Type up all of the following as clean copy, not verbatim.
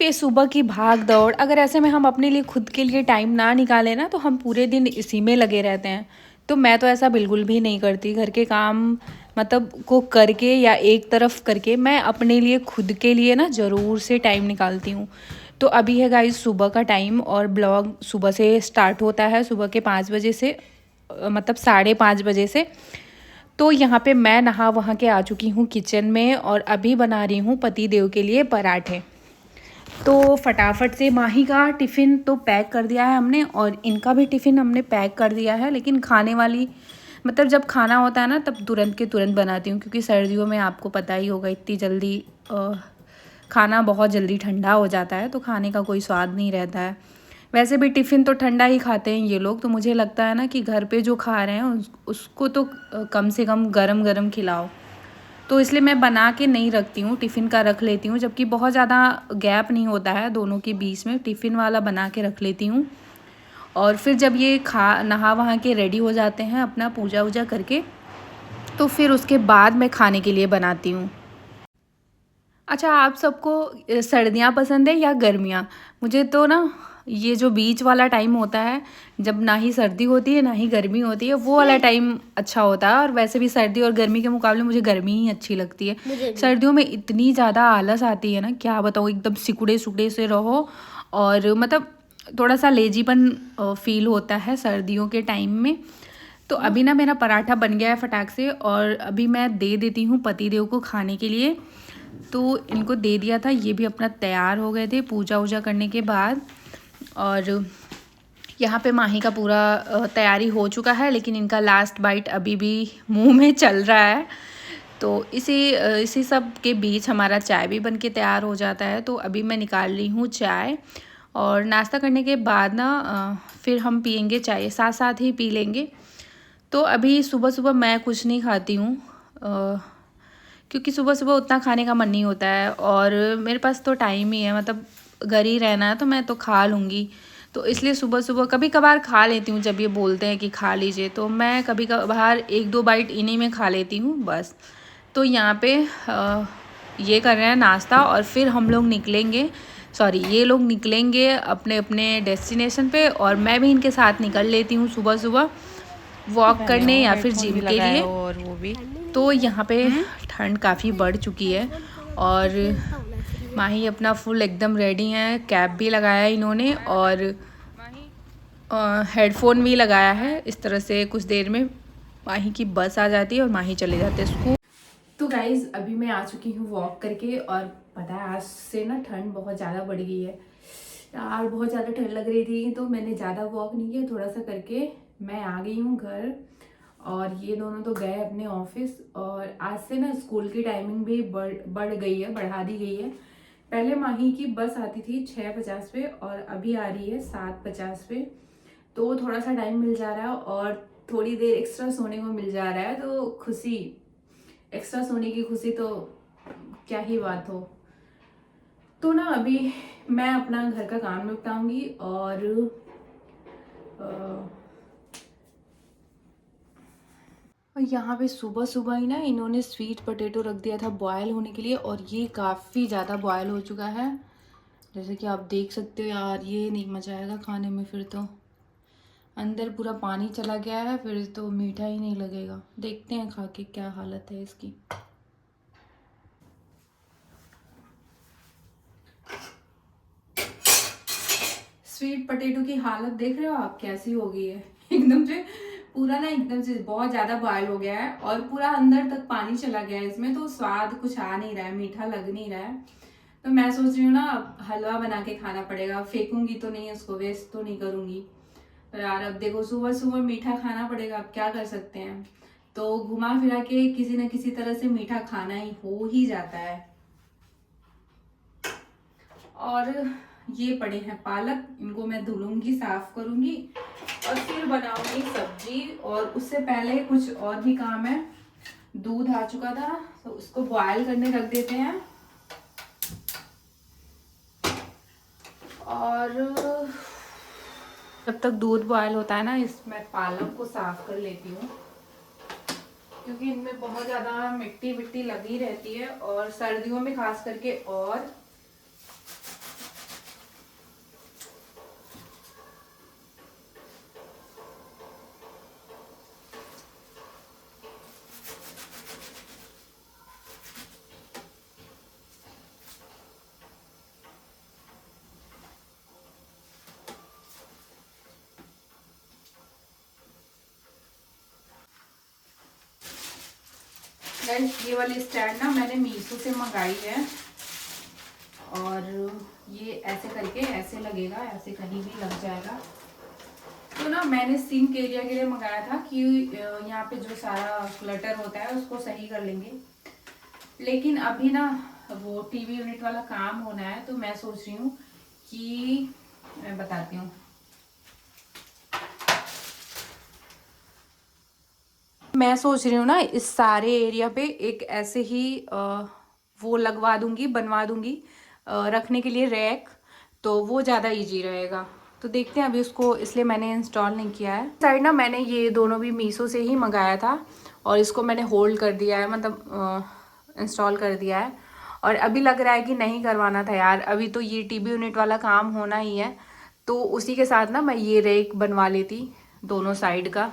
फिर सुबह की भाग दौड़, अगर ऐसे में हम अपने लिए खुद के लिए टाइम ना निकालें ना तो हम पूरे दिन इसी में लगे रहते हैं। तो मैं तो ऐसा बिल्कुल भी नहीं करती। घर के काम मतलब को करके या एक तरफ करके मैं अपने लिए खुद के लिए ना ज़रूर से टाइम निकालती हूँ। तो अभी है गाइस सुबह का टाइम और ब्लॉग सुबह से स्टार्ट होता है, सुबह के 5 बजे से मतलब 5:30 बजे से। तो यहाँ पे मैं नहा वहाँ के आ चुकी हूँ किचन में और अभी बना रही हूँ पति देव के लिए पराठे। तो फटाफट से माही का टिफ़िन तो पैक कर दिया है हमने और इनका भी टिफ़िन हमने पैक कर दिया है। लेकिन खाने वाली मतलब जब खाना होता है ना तब तुरंत के तुरंत बनाती हूँ, क्योंकि सर्दियों में आपको पता ही होगा इतनी जल्दी खाना बहुत जल्दी ठंडा हो जाता है तो खाने का कोई स्वाद नहीं रहता है। वैसे भी टिफ़िन तो ठंडा ही खाते हैं ये लोग, तो मुझे लगता है ना कि घर पे जो खा रहे हैं उसको तो कम से कम गरम गरम खिलाओ। तो इसलिए मैं बना के नहीं रखती हूँ, टिफ़िन का रख लेती हूँ, जबकि बहुत ज़्यादा गैप नहीं होता है दोनों के बीच में। टिफ़िन वाला बना के रख लेती हूँ और फिर जब ये नहा वहा के रेडी हो जाते हैं अपना पूजा वूजा करके, तो फिर उसके बाद मैं खाने के लिए बनाती हूँ। अच्छा, आप सबको सर्दियाँ पसंद है या गर्मियाँ? मुझे तो ना ये जो बीच वाला टाइम होता है, जब ना ही सर्दी होती है ना ही गर्मी होती है, वो वाला टाइम अच्छा होता है। और वैसे भी सर्दी और गर्मी के मुकाबले मुझे गर्मी ही अच्छी लगती है। सर्दियों में इतनी ज़्यादा आलस आती है ना, क्या बताऊँ, एकदम सिकुड़े सुकुड़े से रहो और मतलब थोड़ा सा लेजीपन फील होता है सर्दियों के टाइम में। तो अभी ना मेरा पराठा बन गया है फटाक से और अभी मैं दे देती हूँ पति देव को खाने के लिए। तो इनको दे दिया था, ये भी अपना तैयार हो गए थे पूजा वूजा करने के बाद। और यहाँ पे माही का पूरा तैयारी हो चुका है, लेकिन इनका लास्ट बाइट अभी भी मुंह में चल रहा है। तो इसी सब के बीच हमारा चाय भी बन के तैयार हो जाता है। तो अभी मैं निकाल रही हूँ चाय और नाश्ता करने के बाद ना फिर हम पियेंगे चाय, साथ साथ ही पी लेंगे। तो अभी सुबह सुबह मैं कुछ नहीं खाती हूँ क्योंकि सुबह सुबह उतना खाने का मन नहीं होता है और मेरे पास तो टाइम ही है, मतलब घर ही रहना है तो मैं तो खा लूँगी। तो इसलिए सुबह सुबह कभी कभार खा लेती हूँ, जब ये बोलते हैं कि खा लीजिए तो मैं कभी कभार 1-2 बाइट इन्हीं में खा लेती हूँ बस। तो यहाँ पे ये कर रहे हैं नाश्ता और फिर हम लोग निकलेंगे, सॉरी ये लोग निकलेंगे अपने अपने डेस्टिनेशन पे और मैं भी इनके साथ निकल लेती हूँ सुबह सुबह वॉक करने या फिर जिम के लिए। और वो भी तो यहाँ पे ठंड काफ़ी बढ़ चुकी है और माही अपना फुल एकदम रेडी है, कैप भी लगाया है इन्होंने और हेडफोन भी लगाया है। इस तरह से कुछ देर में माही की बस आ जाती है और माही चले जाते हैं स्कूल। तो गाइज़ अभी मैं आ चुकी हूँ वॉक करके और पता है आज से ना ठंड बहुत ज़्यादा बढ़ गई है यार, बहुत ज़्यादा ठंड लग रही थी तो मैंने ज़्यादा वॉक नहीं किया, थोड़ा सा करके मैं आ गई हूँ घर। और ये दोनों तो गए अपने ऑफिस और आज से ना स्कूल की टाइमिंग भी बढ़ गई है, बढ़ा दी गई है। पहले माही की बस आती थी 6:50 पे और अभी आ रही है 7:50 पे। तो थोड़ा सा टाइम मिल जा रहा है और थोड़ी देर एक्स्ट्रा सोने को मिल जा रहा है, तो खुशी, एक्स्ट्रा सोने की खुशी तो क्या ही बात हो। तो ना अभी मैं अपना घर का काम निपटाऊंगी और यहाँ पे सुबह सुबह ही ना इन्होंने स्वीट पोटैटो रख दिया था बॉयल होने के लिए और ये काफ़ी ज़्यादा बॉयल हो चुका है, जैसे कि आप देख सकते हो। यार ये नहीं मजा आएगा खाने में, फिर तो अंदर पूरा पानी चला गया है, फिर तो मीठा ही नहीं लगेगा। देखते हैं खा के क्या हालत है इसकी। स्वीट पोटैटो की हालत देख रहे हो आप कैसी हो गई है एकदम से पूरा ना, एकदम से बहुत ज्यादा बॉयल हो गया है और पूरा अंदर तक पानी चला गया है इसमें, तो स्वाद कुछ आ नहीं रहा है, मीठा लग नहीं रहा है। तो मैं सोच रही हूँ ना हलवा बना के खाना पड़ेगा, फेंकूंगी तो नहीं, उसको वेस्ट तो नहीं करूंगी। तो यार अब देखो सुबह सुबह मीठा खाना पड़ेगा, अब क्या कर सकते हैं। तो घुमा फिरा के किसी न किसी तरह से मीठा खाना ही हो ही जाता है। और ये पड़े हैं पालक, इनको मैं धुलूंगी, साफ करूंगी और फिर बनाऊंगी सब्जी। और उससे पहले कुछ और भी काम है। दूध आ चुका था तो उसको बॉयल करने रख देते हैं और जब तक दूध बॉयल होता है ना इसमें पालक को साफ कर लेती हूँ, क्योंकि इनमें बहुत ज़्यादा मिट्टी मिट्टी लगी रहती है और सर्दियों में खास करके। और गाइस ये वाली स्टैंड ना मैंने मीशो से मंगाई है, और ये ऐसे करके ऐसे लगेगा, ऐसे कहीं भी लग जाएगा। तो ना मैंने सिंक एरिया के लिए मंगाया था कि यहाँ पे जो सारा क्लटर होता है उसको सही कर लेंगे, लेकिन अभी ना वो टीवी यूनिट वाला काम होना है, तो मैं सोच रही हूँ कि मैं बताती हूँ। मैं सोच रही हूँ ना इस सारे एरिया पे एक ऐसे ही वो लगवा दूंगी, बनवा दूंगी रखने के लिए रैक, तो वो ज़्यादा इजी रहेगा। तो देखते हैं, अभी उसको इसलिए मैंने इंस्टॉल नहीं किया है। साइड ना मैंने ये दोनों भी मीशो से ही मंगाया था, और इसको मैंने होल्ड कर दिया है, मतलब इंस्टॉल कर दिया है। और अभी लग रहा है कि नहीं करवाना था यार, अभी तो ये टीवी यूनिट वाला काम होना ही है, तो उसी के साथ ना मैं ये रैक बनवा लेती दोनों साइड का।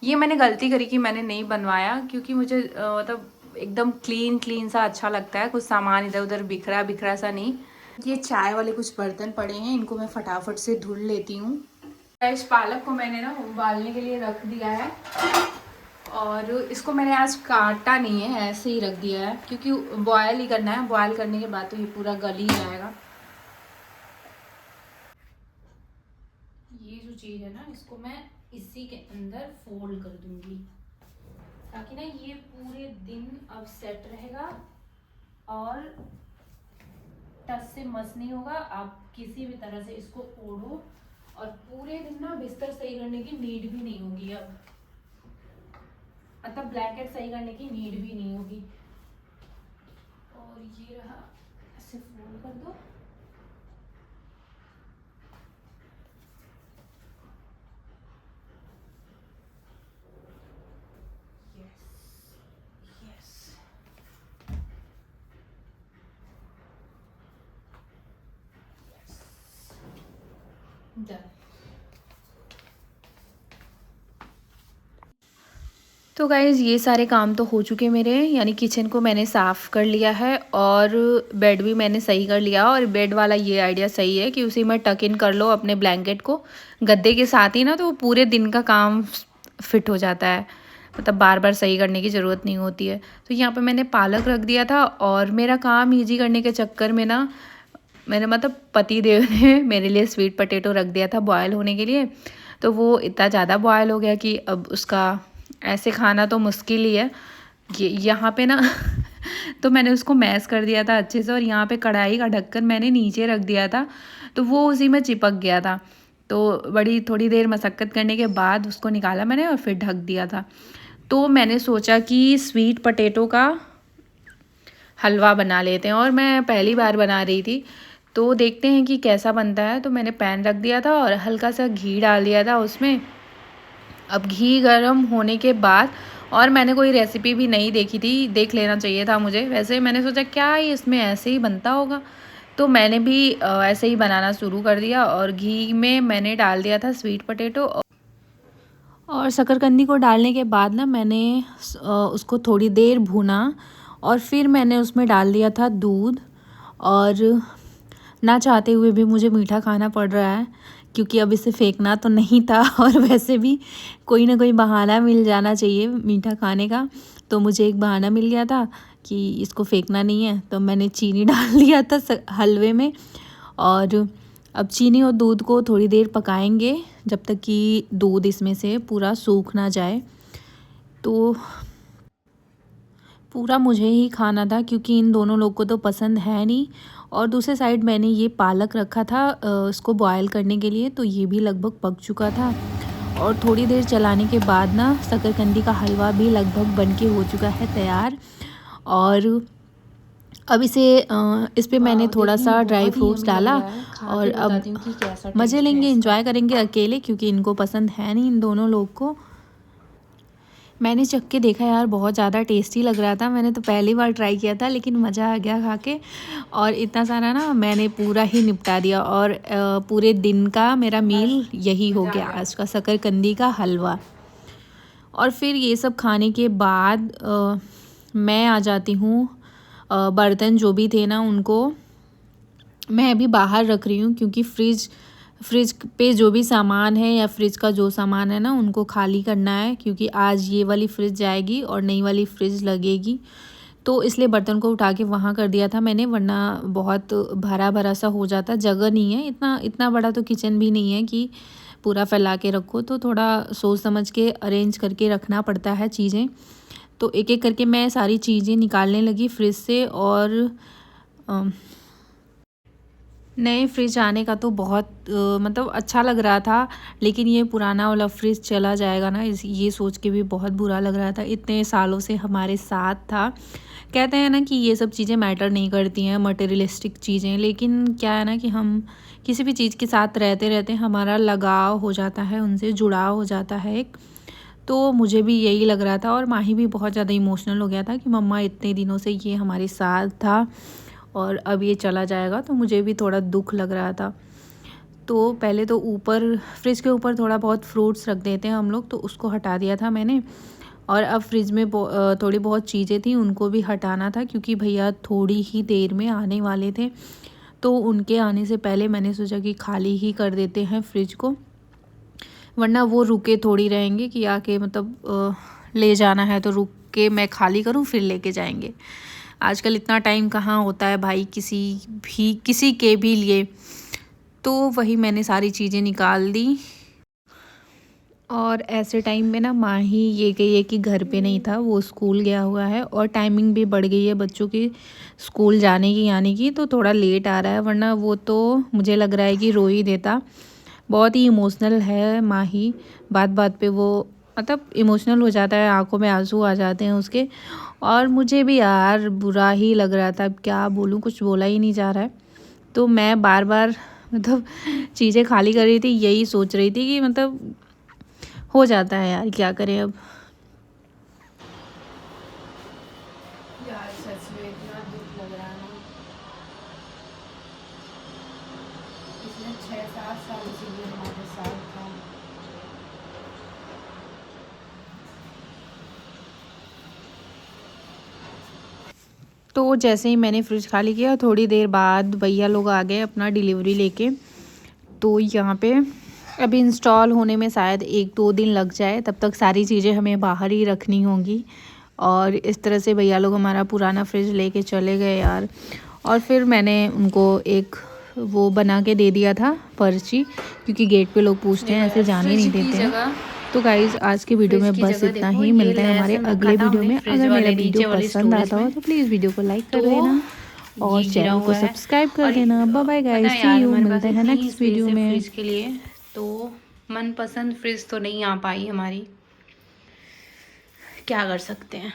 ये मैंने गलती करी कि मैंने नहीं बनवाया, क्योंकि मुझे मतलब एकदम क्लीन क्लीन सा अच्छा लगता है, कुछ सामान इधर उधर बिखरा बिखरा सा नहीं। ये चाय वाले कुछ बर्तन पड़े हैं, इनको मैं फटाफट से धुल लेती हूँ। इस पालक को मैंने ना उबालने के लिए रख दिया है, और इसको मैंने आज काटा नहीं है, ऐसे ही रख दिया है, क्योंकि बॉयल ही करना है। बॉयल करने के बाद तो ये पूरा गल ही जाएगा। ये जो चीज़ है ना, इसको मैं इसी के अंदर फोल्ड कर दूंगी, ताकि ना ये पूरे दिन अब सेट रहेगा और टच से मस नहीं होगा। आप किसी भी तरह से इसको ओढ़ो, और पूरे दिन ना बिस्तर सही करने की नीड भी नहीं होगी अब, मतलब ब्लैंकेट सही करने की नीड भी नहीं होगी। और ये रहा, ऐसे फोल्ड कर दो। तो गाइज़ ये सारे काम तो हो चुके मेरे, यानी किचन को मैंने साफ़ कर लिया है, और बेड भी मैंने सही कर लिया। और बेड वाला ये आइडिया सही है कि उसी में टक इन कर लो अपने ब्लैंकेट को गद्दे के साथ ही ना, तो पूरे दिन का काम फिट हो जाता है, मतलब बार बार सही करने की ज़रूरत नहीं होती है। तो यहाँ पे मैंने पालक रख दिया था, और मेरा काम ईजी करने के चक्कर में ना मेरे मतलब पति देव ने मेरे लिए स्वीट पोटैटो रख दिया था बॉयल होने के लिए। तो वो इतना ज़्यादा बॉयल हो गया कि अब उसका ऐसे खाना तो मुश्किल ही है। ये यहाँ पे ना तो मैंने उसको मैश कर दिया था अच्छे से, और यहाँ पे कढ़ाई का ढक्कन मैंने नीचे रख दिया था, तो वो उसी में चिपक गया था। तो बड़ी थोड़ी देर मशक्क़त करने के बाद उसको निकाला मैंने, और फिर ढक दिया था। तो मैंने सोचा कि स्वीट पोटैटो का हलवा बना लेते हैं, और मैं पहली बार बना रही थी, तो देखते हैं कि कैसा बनता है। तो मैंने पैन रख दिया था और हल्का सा घी डाल दिया था उसमें। अब घी गर्म होने के बाद, और मैंने कोई रेसिपी भी नहीं देखी थी, देख लेना चाहिए था मुझे, वैसे मैंने सोचा क्या ही इसमें ऐसे ही बनता होगा, तो मैंने भी ऐसे ही बनाना शुरू कर दिया। और घी में मैंने डाल दिया था स्वीट पोटैटो, और शकरकंदी को डालने के बाद ना मैंने उसको थोड़ी देर भूना, और फिर मैंने उसमें डाल दिया था दूध। और ना चाहते हुए भी मुझे मीठा खाना पड़ रहा है, क्योंकि अब इसे फेंकना तो नहीं था, और वैसे भी कोई ना कोई बहाना मिल जाना चाहिए मीठा खाने का। तो मुझे एक बहाना मिल गया था कि इसको फेंकना नहीं है, तो मैंने चीनी डाल दिया था हलवे में। और अब चीनी और दूध को थोड़ी देर पकाएंगे, जब तक कि दूध इसमें से पूरा सूख ना जाए। तो पूरा मुझे ही खाना था, क्योंकि इन दोनों लोग को तो पसंद है नहीं। और दूसरे साइड मैंने ये पालक रखा था इसको बॉयल करने के लिए, तो ये भी लगभग पक चुका था। और थोड़ी देर चलाने के बाद ना शकरकंदी का हलवा भी लगभग बनके हो चुका है तैयार। और अब इस पे मैंने थोड़ा सा ड्राई फ्रूट्स डाला, और अब मज़े लेंगे, एंजॉय करेंगे अकेले, क्योंकि इनको पसंद है नहीं इन दोनों लोग को। मैंने चख के देखा यार, बहुत ज़्यादा टेस्टी लग रहा था। मैंने तो पहली बार ट्राई किया था, लेकिन मज़ा आ गया खा के। और इतना सारा ना मैंने पूरा ही निपटा दिया, और पूरे दिन का मेरा मील यही हो गया आज का, शकरकंदी का हलवा। और फिर ये सब खाने के बाद मैं आ जाती हूँ, बर्तन जो भी थे ना उनको मैं अभी बाहर रख रही हूँ, क्योंकि फ्रिज फ्रिज पे जो भी सामान है या फ्रिज का जो सामान है ना उनको खाली करना है, क्योंकि आज ये वाली फ्रिज जाएगी और नई वाली फ्रिज लगेगी। तो इसलिए बर्तन को उठा के वहाँ कर दिया था मैंने, वरना बहुत भरा भरा सा हो जाता। जगह नहीं है, इतना इतना बड़ा तो किचन भी नहीं है कि पूरा फैला के रखो, तो थोड़ा सोच समझ के अरेंज करके रखना पड़ता है चीज़ें। तो एक एक करके मैं सारी चीज़ें निकालने लगी फ्रिज से। और नए फ्रिज आने का तो बहुत मतलब अच्छा लग रहा था, लेकिन ये पुराना वाला फ्रिज चला जाएगा ना, ये सोच के भी बहुत बुरा लग रहा था। इतने सालों से हमारे साथ था। कहते हैं ना कि ये सब चीज़ें मैटर नहीं करती हैं, मटेरियलिस्टिक चीज़ें, लेकिन क्या है ना कि हम किसी भी चीज़ के साथ रहते रहते हमारा लगाव हो जाता है, उनसे जुड़ाव हो जाता है एक। तो मुझे भी यही लग रहा था, और माही भी बहुत ज़्यादा इमोशनल हो गया था कि मम्मा इतने दिनों से ये हमारे साथ था और अब ये चला जाएगा। तो मुझे भी थोड़ा दुख लग रहा था। तो पहले तो ऊपर फ्रिज के ऊपर थोड़ा बहुत फ्रूट्स रख देते हैं हम लोग, तो उसको हटा दिया था मैंने। और अब फ्रिज में थोड़ी बहुत चीज़ें थी, उनको भी हटाना था, क्योंकि भैया थोड़ी ही देर में आने वाले थे। तो उनके आने से पहले मैंने सोचा कि खाली ही कर देते हैं फ्रिज को, वरना वो रुके थोड़ी रहेंगे कि आके मतलब ले जाना है तो रुक के मैं खाली करूँ फिर लेके जाएंगे। आजकल इतना टाइम कहाँ होता है भाई किसी के भी लिए। तो वही मैंने सारी चीज़ें निकाल दी। और ऐसे टाइम में ना माही ये गई है कि घर पे नहीं था, वो स्कूल गया हुआ है, और टाइमिंग भी बढ़ गई है बच्चों की स्कूल जाने की आने की, तो थोड़ा लेट आ रहा है, वरना वो तो मुझे लग रहा है कि रो ही देता। बहुत ही इमोशनल है माही, बात बात पे वो मतलब इमोशनल हो जाता है, आंखों में आंसू आ जाते हैं उसके। और मुझे भी यार बुरा ही लग रहा था, अब क्या बोलूँ, कुछ बोला ही नहीं जा रहा है। तो मैं बार बार मतलब चीज़ें खाली कर रही थी, यही सोच रही थी कि मतलब हो जाता है यार, क्या करें अब। यार सच में इतना दुख लग रहा है ना, पिछले 6-7 साल से ये हमारे साथ था। तो जैसे ही मैंने फ्रिज खाली किया, थोड़ी देर बाद भैया लोग आ गए अपना डिलीवरी लेके। तो यहाँ पे अभी इंस्टॉल होने में शायद 1-2 दिन लग जाए, तब तक सारी चीज़ें हमें बाहर ही रखनी होंगी। और इस तरह से भैया लोग हमारा पुराना फ्रिज लेके चले गए यार। और फिर मैंने उनको एक वो बना के दे दिया था पर्ची, क्योंकि गेट पे लोग पूछते हैं, ऐसे जाने नहीं देते हैं। तो गाइज़ आज के वीडियो में बस इतना ही, मिलते हैं हमारे अगले वीडियो में। अगर मेरा वीडियो पसंद आता हो तो प्लीज़ वीडियो को लाइक कर देना और चैनल को सब्सक्राइब कर देना। Bye bye guys, see you, मिलते हैं नेक्स्ट वीडियो में। फ्रिज के लिए तो मनपसंद फ्रिज तो नहीं आ पाई हमारी, क्या कर सकते हैं।